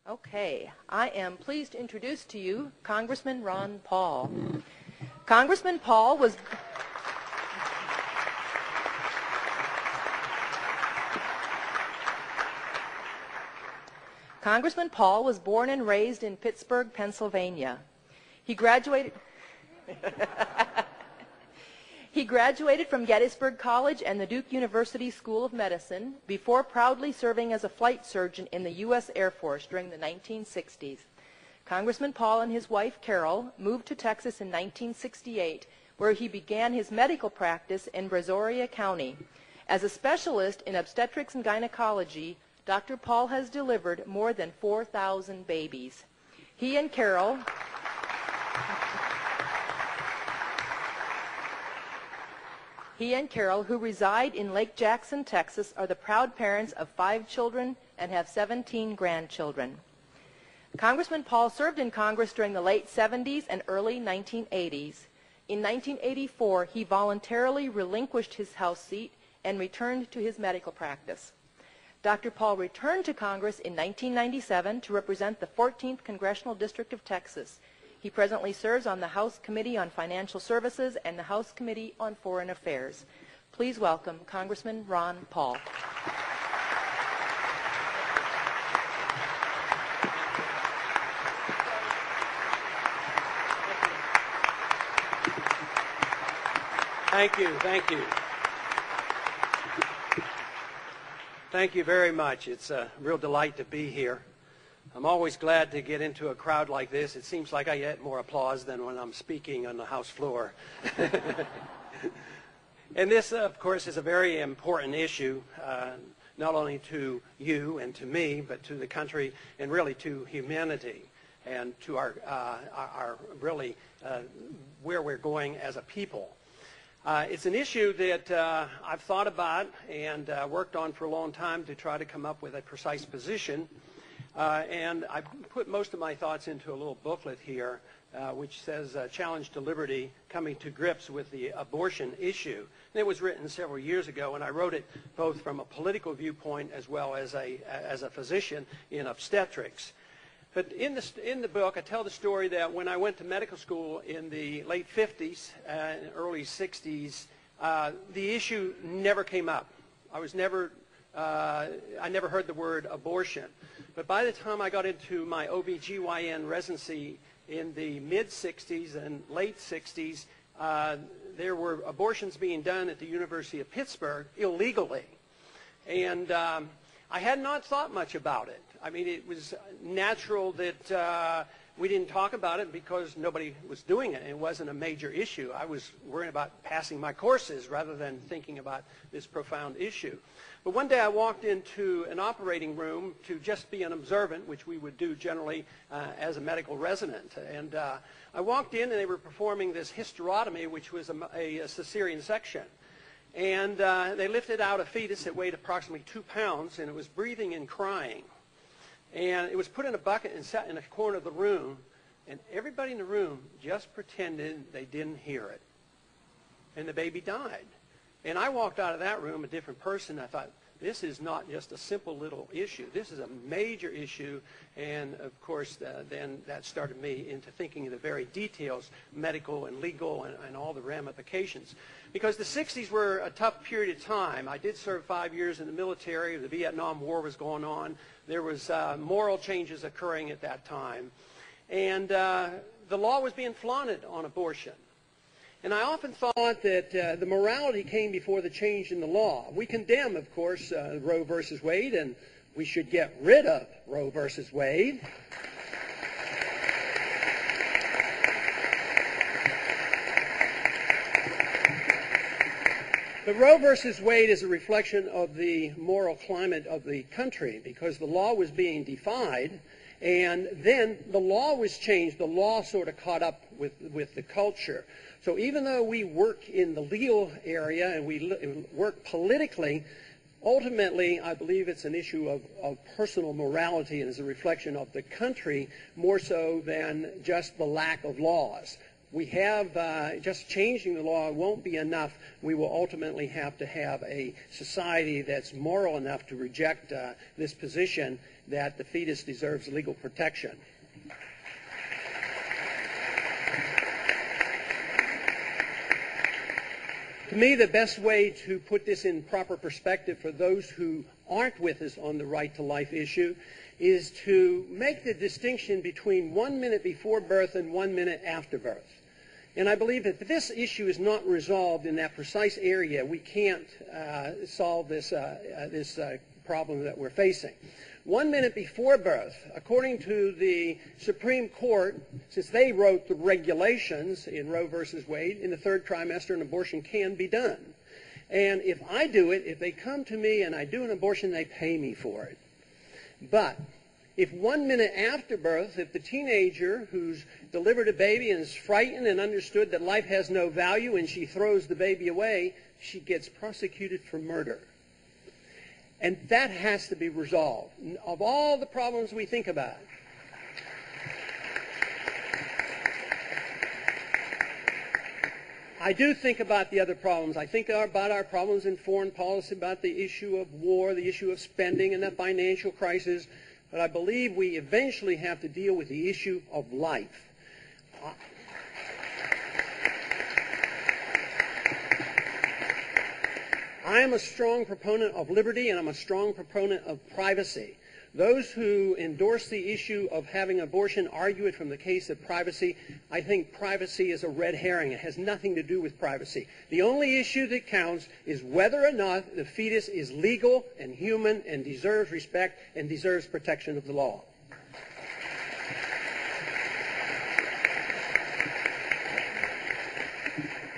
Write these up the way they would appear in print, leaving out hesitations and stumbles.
Okay, I am pleased to introduce to you Congressman Ron Paul. Congressman Paul was born and raised in Pittsburgh, Pennsylvania. He graduated from Gettysburg College and the Duke University School of Medicine before proudly serving as a flight surgeon in the U.S. Air Force during the 1960s. Congressman Paul and his wife, Carol, moved to Texas in 1968, where he began his medical practice in Brazoria County. As a specialist in obstetrics and gynecology, Dr. Paul has delivered more than 4,000 babies. He and Carol who reside in Lake Jackson, Texas, are the proud parents of 5 children and have 17 grandchildren. Congressman Paul served in Congress during the late 70s and early 1980s. In 1984, he voluntarily relinquished his House seat and returned to his medical practice. Dr. Paul returned to Congress in 1997 to represent the 14th Congressional District of Texas. He presently serves on the House Committee on Financial Services and the House Committee on Foreign Affairs. Please welcome Congressman Ron Paul. Thank you. Thank you very much. It's a real delight to be here. I'm always glad to get into a crowd like this. It seems like I get more applause than when I'm speaking on the House floor. And this, of course, is a very important issue, not only to you and to me, but to the country and really to humanity and to our where we're going as a people. It's an issue that I've thought about and worked on for a long time to try to come up with a precise position. And I put most of my thoughts into a little booklet here, which says Challenge to Liberty, Coming to Grips with the Abortion Issue. And it was written several years ago, and I wrote it both from a political viewpoint as well as a physician in obstetrics. But in the book, I tell the story that when I went to medical school in the late 50s and early 60s, the issue never came up. I never heard the word abortion. But by the time I got into my OBGYN residency in the mid-60s and late 60s, there were abortions being done at the University of Pittsburgh illegally. And I had not thought much about it. I mean, it was natural that we didn't talk about it because nobody was doing it. It wasn't a major issue. I was worrying about passing my courses rather than thinking about this profound issue. But one day I walked into an operating room to just be an observant, which we would do generally as a medical resident. And I walked in and they were performing this hysterotomy, which was a cesarean section. And they lifted out a fetus that weighed approximately 2 pounds, and it was breathing and crying. And it was put in a bucket and sat in a corner of the room, and everybody in the room just pretended they didn't hear it. And the baby died. And I walked out of that room a different person. I thought, this is not just a simple little issue. This is a major issue. And, of course, then that started me into thinking of the very details, medical and legal and all the ramifications. Because the 60s were a tough period of time. I did serve 5 years in the military. The Vietnam War was going on. There was moral changes occurring at that time. And the law was being flaunted on abortion. And I often thought that the morality came before the change in the law. We condemn, of course, Roe versus Wade, and we should get rid of Roe versus Wade. But Roe versus Wade is a reflection of the moral climate of the country because the law was being defied, and then the law was changed. The law sort of caught up with the culture. So even though we work in the legal area and we work politically, ultimately I believe it's an issue of personal morality and is a reflection of the country more so than just the lack of laws. we have just changing the law won't be enough. We will ultimately have to have a society that's moral enough to reject this position that the fetus deserves legal protection. To me, the best way to put this in proper perspective for those who aren't with us on the right to life issue is to make the distinction between 1 minute before birth and 1 minute after birth. And I believe that if this issue is not resolved in that precise area, we can't solve this problem that we're facing. 1 minute before birth, according to the Supreme Court, since they wrote the regulations in Roe versus Wade, in the third trimester an abortion can be done. And if I do it, if they come to me and I do an abortion, they pay me for it. But if 1 minute after birth, if the teenager who's delivered a baby and is frightened and understood that life has no value and she throws the baby away, she gets prosecuted for murder. And that has to be resolved. Of all the problems we think about, I do think about the other problems. I think about our problems in foreign policy, about the issue of war, the issue of spending, and the financial crisis. But I believe we eventually have to deal with the issue of life. I am a strong proponent of liberty, and I'm a strong proponent of privacy. Those who endorse the issue of having abortion argue it from the case of privacy. I think privacy is a red herring. It has nothing to do with privacy. The only issue that counts is whether or not the fetus is legal and human and deserves respect and deserves protection of the law.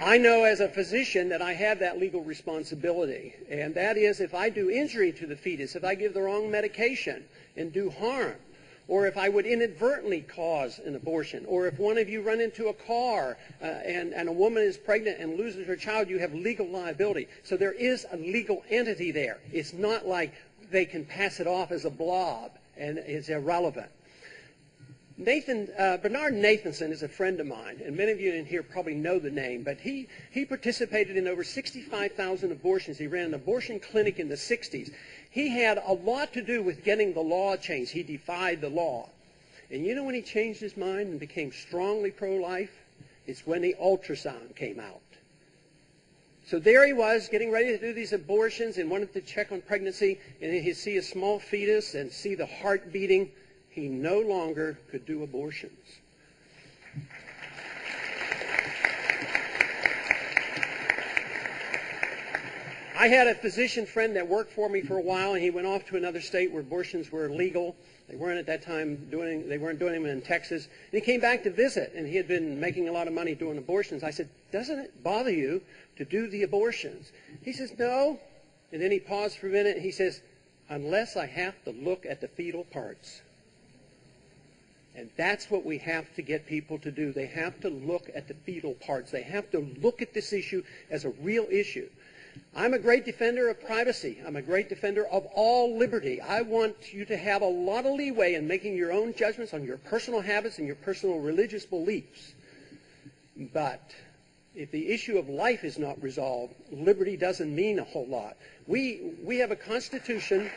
I know as a physician that I have that legal responsibility, and that is if I do injury to the fetus, if I give the wrong medication and do harm, or if I would inadvertently cause an abortion, or if one of you run into a car and a woman is pregnant and loses her child, you have legal liability. So there is a legal entity there. It's not like they can pass it off as a blob and it's irrelevant. Bernard Nathanson is a friend of mine, and many of you in here probably know the name, but he participated in over 65,000 abortions. He ran an abortion clinic in the 60s. He had a lot to do with getting the law changed. He defied the law. And you know when he changed his mind and became strongly pro-life? It's when the ultrasound came out. So there he was, getting ready to do these abortions and wanted to check on pregnancy, and he'd see a small fetus and see the heart beating. He no longer could do abortions. I had a physician friend that worked for me for a while, and he went off to another state where abortions were legal. They weren't at that time doing them in Texas. And he came back to visit, and he had been making a lot of money doing abortions. I said, "Doesn't it bother you to do the abortions?" He says, "No." And then he paused for a minute, and he says, "Unless I have to look at the fetal parts." And that's what we have to get people to do. They have to look at the fetal parts. They have to look at this issue as a real issue. I'm a great defender of privacy. I'm a great defender of all liberty. I want you to have a lot of leeway in making your own judgments on your personal habits and your personal religious beliefs. But if the issue of life is not resolved, liberty doesn't mean a whole lot. We have a Constitution.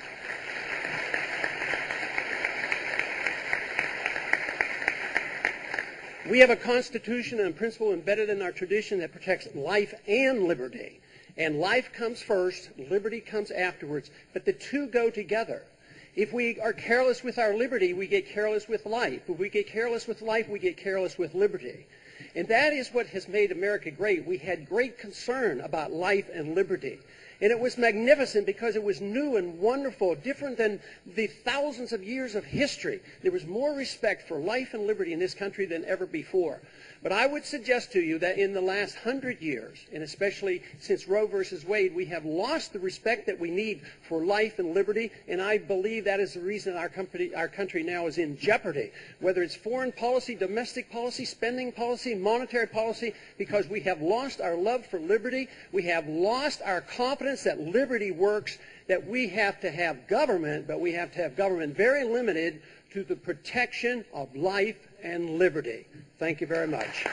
We have a Constitution and a principle embedded in our tradition that protects life and liberty. And life comes first, liberty comes afterwards, but the two go together. If we are careless with our liberty, we get careless with life. If we get careless with life, we get careless with liberty. And that is what has made America great. We had great concern about life and liberty. And it was magnificent because it was new and wonderful, different than the thousands of years of history. There was more respect for life and liberty in this country than ever before. But I would suggest to you that in the last 100 years, and especially since Roe versus Wade, we have lost the respect that we need for life and liberty, and I believe that is the reason our country now is in jeopardy, whether it's foreign policy, domestic policy, spending policy, monetary policy, because we have lost our love for liberty, we have lost our confidence that liberty works, that we have to have government, but we have to have government very limited to the protection of life and liberty. Thank you very much.